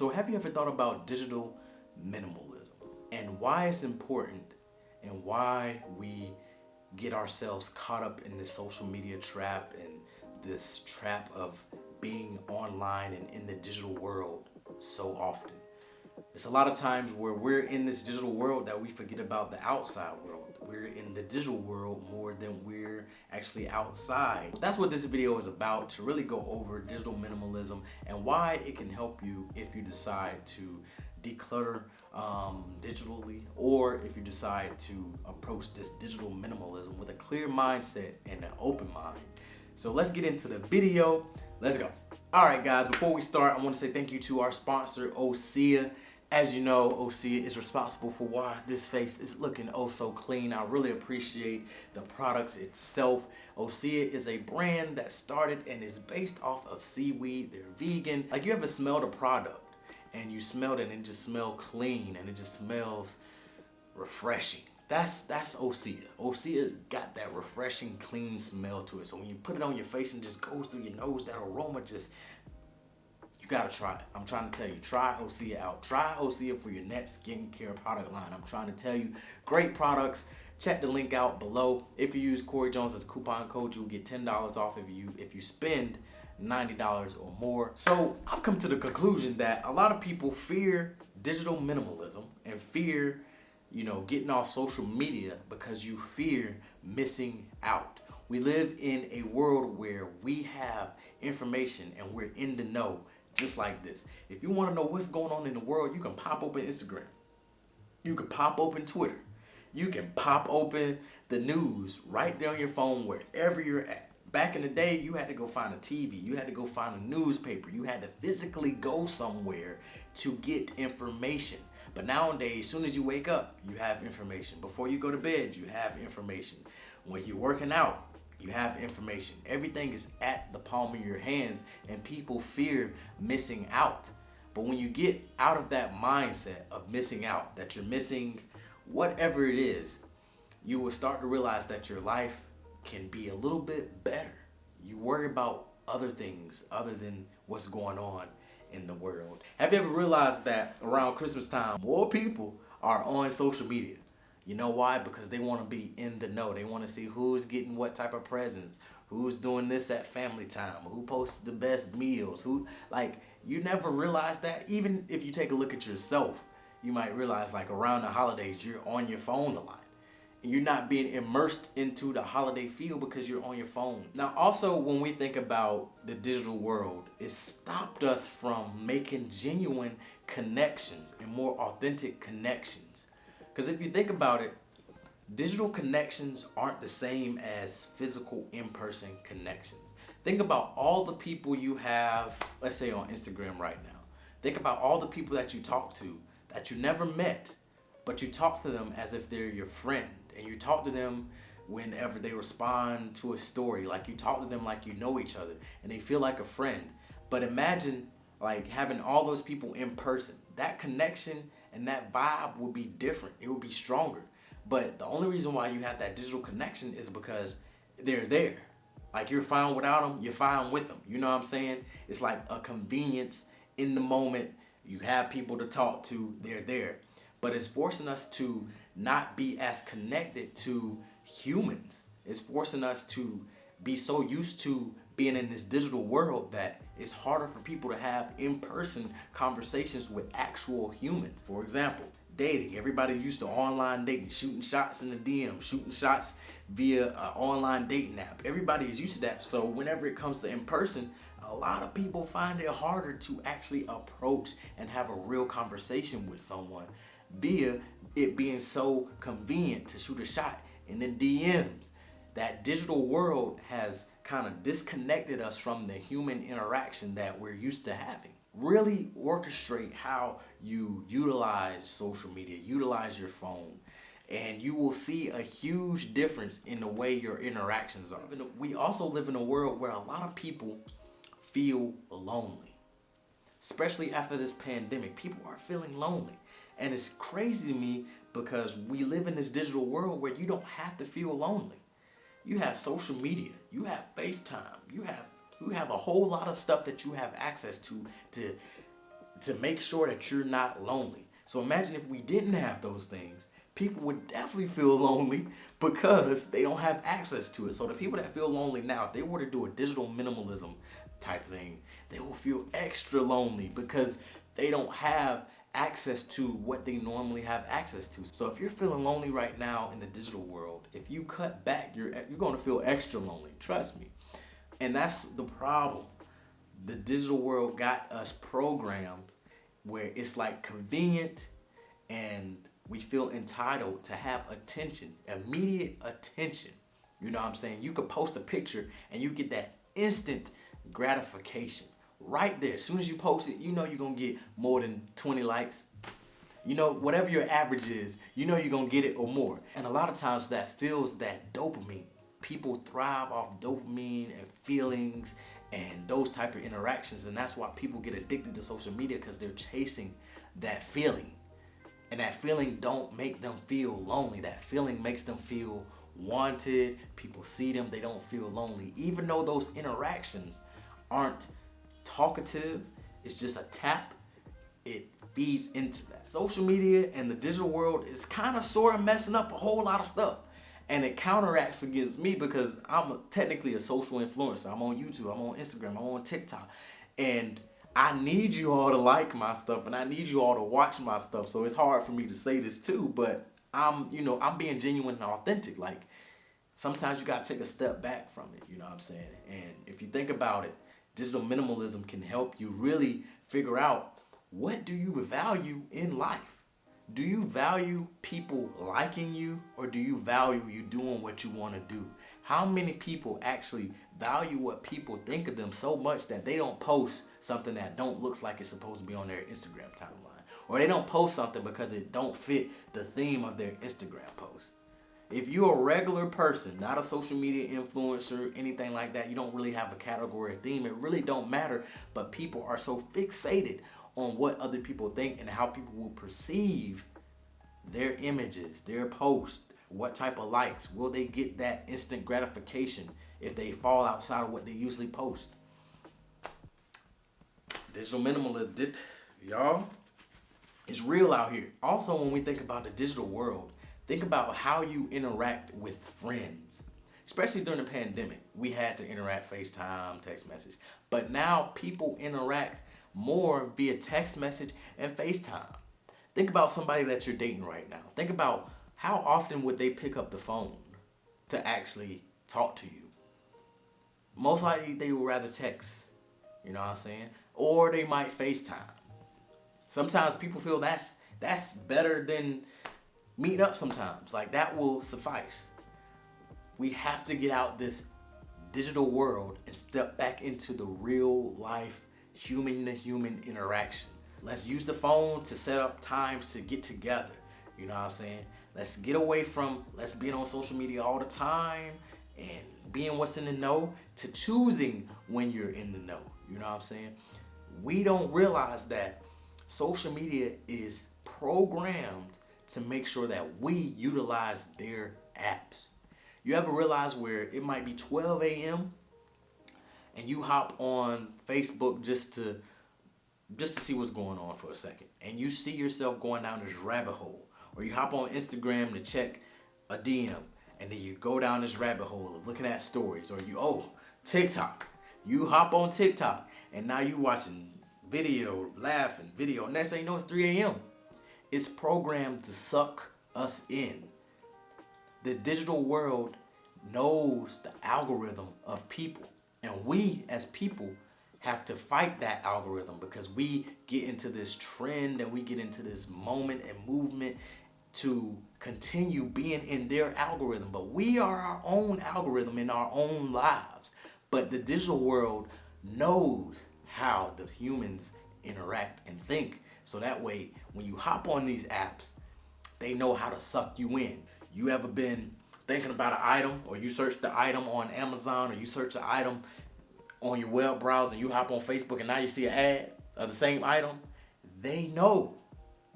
So have you ever thought about digital minimalism and why it's important and why we get ourselves caught up in this social media trap and this trap of being online and in the digital world so often? It's a lot of times where we're in this digital world that we forget about the outside world. We're in the digital world more than we're actually outside. That's what this video is about, to really go over digital minimalism and why it can help you if you decide to declutter digitally, or if you decide to approach this digital minimalism with a clear mindset and an open mind. So let's get into the video. Let's go. All right, guys, before we start, I want to say thank you to our sponsor, Osea. As you know, Osea is responsible for why this face is looking oh so clean. I really appreciate the products itself. Osea is a brand that started and is based off of seaweed. They're vegan. Like, you ever smelled a product and you smelled it and it just smelled clean and it just smells refreshing? That's Osea. Osea got that refreshing, clean smell to it. So when you put it on your face and it just goes through your nose, that aroma just, you gotta try it. I'm trying to tell you, try Osea out. Try Osea for your next skincare product line. I'm trying to tell you, great products. Check the link out below. If you use Corey Jones as a coupon code, you'll get $10 off if you spend $90 or more. So I've come to the conclusion that a lot of people fear digital minimalism and fear, getting off social media because you fear missing out. We live in a world where we have information and we're in the know. Just like this. If you want to know what's going on in the world, you can pop open Instagram. You can pop open Twitter. You can pop open the news right there on your phone wherever you're at. Back in the day, you had to go find a TV. You had to go find a newspaper. You had to physically go somewhere to get information. But nowadays, as soon as you wake up, you have information. Before you go to bed, you have information. When you're working out, you have information. Everything is at the palm of your hands, and people fear missing out. But when you get out of that mindset of missing out, that you're missing whatever it is, you will start to realize that your life can be a little bit better. You worry about other things other than what's going on in the world. Have you ever realized that around Christmas time, more people are on social media? You know why? Because they want to be in the know. They want to see who's getting what type of presents, who's doing this at family time, who posts the best meals, you never realize that. Even if you take a look at yourself, you might realize around the holidays, you're on your phone a lot. And you're not being immersed into the holiday feel because you're on your phone. Now, also, when we think about the digital world, it stopped us from making genuine connections and more authentic connections. Because if you think about it, digital connections aren't the same as physical in-person connections. Think about all the people you have, let's say on Instagram right now. Think about all the people that you talk to that you never met, but you talk to them as if they're your friend. And you talk to them whenever they respond to a story. Like, you talk to them like you know each other and they feel like a friend. But imagine having all those people in person. That connection and that vibe would be different. It would be stronger. But the only reason why you have that digital connection is because they're there. You're fine without them, you're fine with them. You know what I'm saying? It's like a convenience in the moment. You have people to talk to, they're there. But it's forcing us to not be as connected to humans. It's forcing us to be so used to being in this digital world that it's harder for people to have in-person conversations with actual humans. For example, dating. Everybody used to online dating, shooting shots in the DM, shooting shots via an online dating app. Everybody is used to that. So whenever it comes to in-person, a lot of people find it harder to actually approach and have a real conversation with someone via it being so convenient to shoot a shot in the DMs. That digital world has kind of disconnected us from the human interaction that we're used to having. Really orchestrate how you utilize social media, utilize your phone, and you will see a huge difference in the way your interactions are. We also live in a world where a lot of people feel lonely. Especially after this pandemic, people are feeling lonely. And it's crazy to me because we live in this digital world where you don't have to feel lonely. You have social media, you have FaceTime, you have a whole lot of stuff that you have access to to make sure that you're not lonely. So imagine if we didn't have those things, people would definitely feel lonely because they don't have access to it. So the people that feel lonely now, if they were to do a digital minimalism type thing, they will feel extra lonely because they don't have access to what they normally have access to. So if you're feeling lonely right now in the digital world, if you cut back, you're going to feel extra lonely. Trust me. And that's the problem. The digital world got us programmed where it's like convenient and we feel entitled to have attention, immediate attention. You know what I'm saying? You could post a picture and you get that instant gratification right there. As soon as you post it, you know you're going to get more than 20 likes. You know, whatever your average is, you know you're going to get it or more. And a lot of times that feels that dopamine. People thrive off dopamine and feelings and those type of interactions. And that's why people get addicted to social media, because they're chasing that feeling. And that feeling don't make them feel lonely. That feeling makes them feel wanted. People see them, they don't feel lonely. Even though those interactions aren't talkative, it's just a tap, it feeds into that. Social media and the digital world is kind of sort of messing up a whole lot of stuff. And it counteracts against me because I'm technically a social influencer. I'm on YouTube, I'm on Instagram, I'm on TikTok. And I need you all to like my stuff and I need you all to watch my stuff. So it's hard for me to say this too, but I'm being genuine and authentic. Like sometimes you gotta take a step back from it, you know what I'm saying? And if you think about it, digital minimalism can help you really figure out, what do you value in life? Do you value people liking you, or do you value you doing what you want to do? How many people actually value what people think of them so much that they don't post something that don't looks like it's supposed to be on their Instagram timeline? Or they don't post something because it don't fit the theme of their Instagram post. If you're a regular person, not a social media influencer, anything like that, you don't really have a category or theme, it really don't matter. But people are so fixated on what other people think and how people will perceive their images, their posts, what type of likes. Will they get that instant gratification if they fall outside of what they usually post? Digital minimalism, y'all, it's real out here. Also, when we think about the digital world, think about how you interact with friends. Especially during the pandemic, we had to interact FaceTime, text message. But now people interact more via text message and FaceTime. Think about somebody that you're dating right now. Think about how often would they pick up the phone to actually talk to you. Most likely they would rather text, you know what I'm saying? Or they might FaceTime. Sometimes people feel that's better than meeting up sometimes. Like that will suffice. We have to get out this digital world and step back into the real life human to human interaction. Let's use the phone to set up times to get together. You know what I'm saying? Let's get away from let's being on social media all the time and being what's in the know to choosing when you're in the know. You know what I'm saying? We don't realize that social media is programmed to make sure that we utilize their apps. You ever realize where it might be 12 a.m. and you hop on Facebook just to see what's going on for a second, and you see yourself going down this rabbit hole, or you hop on Instagram to check a DM, and then you go down this rabbit hole of looking at stories, or TikTok. You hop on TikTok, and now you watching video, laughing video, and next thing you know it's 3 a.m. It's programmed to suck us in. The digital world knows the algorithm of people, and we as people have to fight that algorithm because we get into this trend and we get into this moment and movement to continue being in their algorithm. But we are our own algorithm in our own lives. But the digital world knows how the humans interact and think. So that way, when you hop on these apps, they know how to suck you in. You ever been thinking about an item, or you search the item on Amazon, or you search the item on your web browser, you hop on Facebook and now you see an ad of the same item? They know.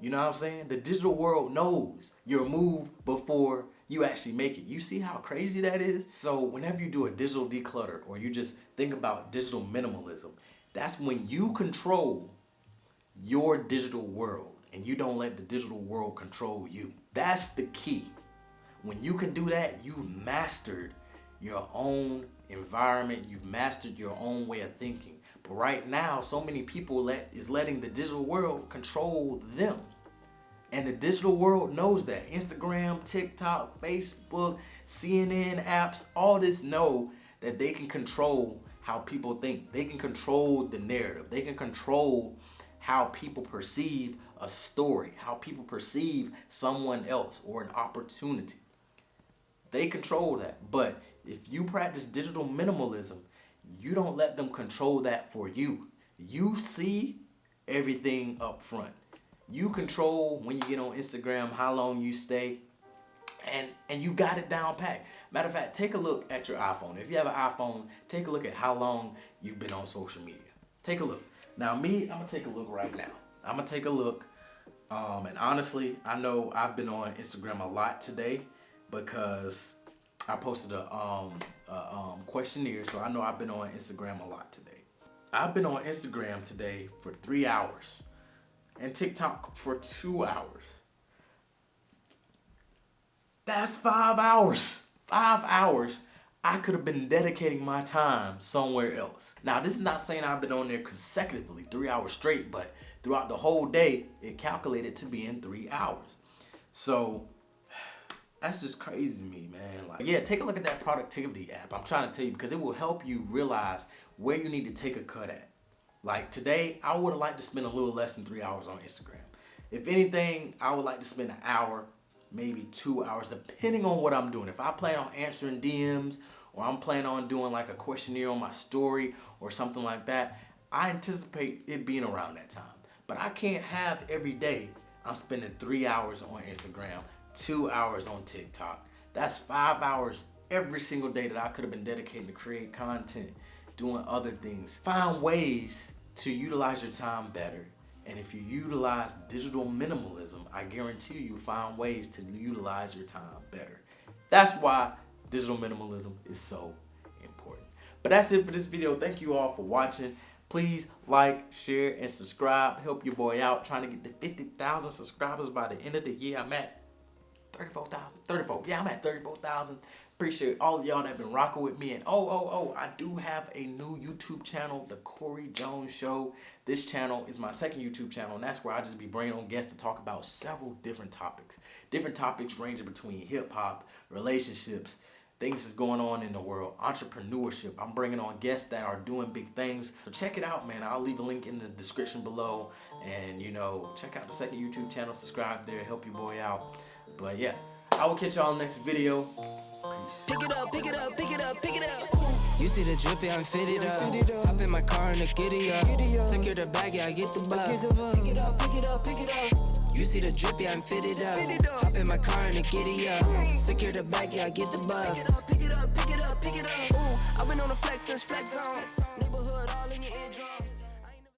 You know what I'm saying? The digital world knows your move before you actually make it. You see how crazy that is? So whenever you do a digital declutter, or you just think about digital minimalism, that's when you control your digital world and you don't let the digital world control you. That's the key. When you can do that, you've mastered your own environment. You've mastered your own way of thinking. But right now, so many people is letting the digital world control them. And the digital world knows that. Instagram, TikTok, Facebook, CNN apps, all this know that they can control how people think. They can control the narrative. They can control how people perceive a story, how people perceive someone else or an opportunity. They control that. But if you practice digital minimalism, you don't let them control that for you. You see everything up front. You control when you get on Instagram how long you stay, and you got it down packed. Matter of fact, take a look at your iPhone. If you have an iPhone, take a look at how long you've been on social media. Take a look. Now me, I'm gonna take a look right now. I'm gonna take a look, and honestly, I know I've been on Instagram a lot today because I posted a questionnaire, so I know I've been on Instagram a lot today. I've been on Instagram today for 3 hours. And TikTok for 2 hours. That's 5 hours. 5 hours. I could have been dedicating my time somewhere else. Now, this is not saying I've been on there consecutively 3 hours straight, but throughout the whole day, it calculated to be in 3 hours. So that's just crazy to me, man. Like, yeah, take a look at that productivity app. I'm trying to tell you because it will help you realize where you need to take a cut at. Like today, I would have liked to spend a little less than 3 hours on Instagram. If anything, I would like to spend an hour, maybe 2 hours, depending on what I'm doing. If I plan on answering DMs or I'm planning on doing like a questionnaire on my story or something like that, I anticipate it being around that time. But I can't have every day I'm spending 3 hours on Instagram, 2 hours on TikTok. That's 5 hours every single day that I could have been dedicating to create content, doing other things. Find ways to utilize your time better. And if you utilize digital minimalism, I guarantee you find ways to utilize your time better. That's why digital minimalism is so important. But that's it for this video. Thank you all for watching. Please like, share, and subscribe. Help your boy out. Trying to get to 50,000 subscribers by the end of the year. I'm at 34,000. Yeah, I'm at 34,000. Appreciate all of y'all that have been rocking with me. And I do have a new YouTube channel, The Corey Jones Show. This channel is my second YouTube channel, and that's where I just be bringing on guests to talk about several different topics. Different topics ranging between hip-hop, relationships, things that's going on in the world, entrepreneurship. I'm bringing on guests that are doing big things. So check it out, man. I'll leave a link in the description below. And, check out the second YouTube channel. Subscribe there. Help your boy out. But, yeah, I will catch y'all in the next video. Pick it up, pick it up, pick it up, pick it up. You see the drippy, I'm fitted up. Hop in my car and the giddy up. Secure the bag, yeah, I get the bus. Pick it up, pick it up, pick it up. You see the drippy, I'm fitted up. Hop in my car and the giddy up. Secure the bag, yeah, I get the bus. Pick it up, pick it up, pick it up, pick it up. I've been on the flex since flex zone. Neighborhood all in your eardrum.